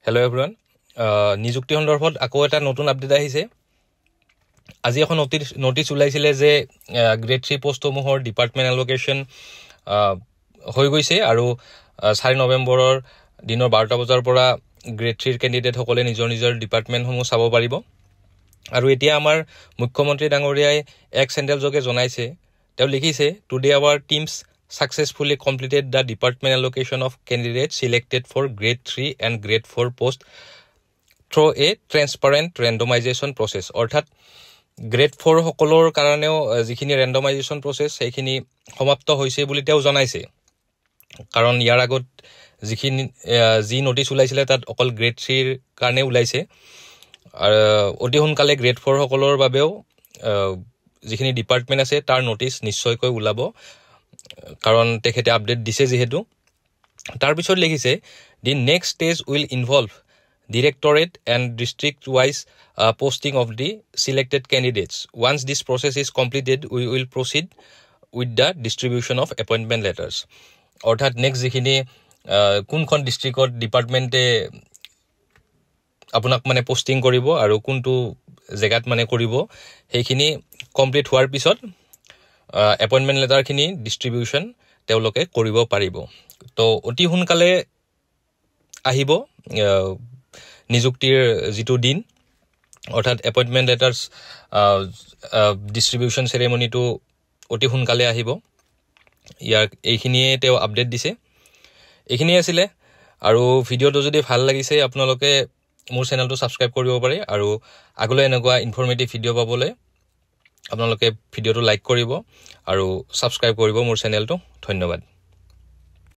hello' everyone নিযুক্তি সন্দৰ্ভত আকৌ এটা নতুন আপডেট আহিছে আজি এখন নোটিছ ওলাইছিলে যে গ্ৰেড 3 পোষ্টসমূহৰ ডিপাৰ্টমেণ্ট এলোকেশ্যন হৈ গৈছে আৰু 4 নৱেম্বৰৰ দিনৰ 12টা বজাৰ পৰা গ্ৰেড 3 কেণ্ডিডেট সকলে নিজৰ ডিপাৰ্টমেণ্টসমূহ চাব পাৰিব আৰু এতিয়া আমাৰ মুখ্যমন্ত্ৰী ডাঙৰীয়াই এক চেণ্ডেল যোগে জনাইছে তেওঁ লিখিছে today our teams successfully completed the department allocation of candidates selected for grade 3 and grade 4 post through a transparent randomization process অৰ্থাৎ grade 4 সকলৰ কাৰণেও যিখিনি randomization process সেইখিনি সমাপ্ত হৈছে বুলি তেওঁ জনাইছে কাৰণ ইয়াৰ আগত যিখিনি যি নোটিছ ওলাইছিলে তাত অকল grade 3 ৰ কাৰণে ওলাইছে অতি সোনকালে grade 4 সকলৰ বাবেও যিখিনি ডিপাৰ্টমেণ্ট আছে তাৰ নোটিছ নিশ্চয়কৈ ওলাব কাৰণ তেখেতে আপডেট দিছে যেহেতু তাৰ পিছত লিখিছে the next stage will involve directorate and district wise posting of the selected candidates once this process is completed we will proceed with the distribution of appointment letters অৰ্থাৎ নেক্সট যিখিনি কোনখন ডিস্ট্ৰিক্টত ডিপাৰ্টমেণ্টে আপোনাক মানে পোষ্টিং কৰিব আৰু কোনটো জেগাত মানে কৰিব সেইখিনি কমপ্লিট হোৱাৰ পিছত এপইন্টমেন্ট লেটাৰ খিনি ডিস্ট্ৰিবিউশন তেওঁলোকে কৰিব পাৰিব তো অতি সোনকালে আহিব নিযুক্তিৰ যিটো দিন অৰ্থাৎ এপইন্টমেন্ট লেটাৰছ ডিস্ট্ৰিবিউশন সেৰেমনিটো অতি সোনকালে আহিব ইয়াৰ এইখিনিয়ে তেওঁ আপডেট দিছে এইখিনি আছিল আৰু ভিডিওটো যদি ভাল লাগিছে আপোনালোকে মোৰ চেনেলটো সাবস্ক্ৰাইব কৰিব পাৰে আৰু আগলৈ এনেকুৱা ইনফৰমেটিভ ভিডিও পাবলৈ আপোনালোকে ভিডিওটো লাইক কৰিব আৰু সাবস্ক্ৰাইব কৰিব মোৰ চেনেলটো ধন্যবাদ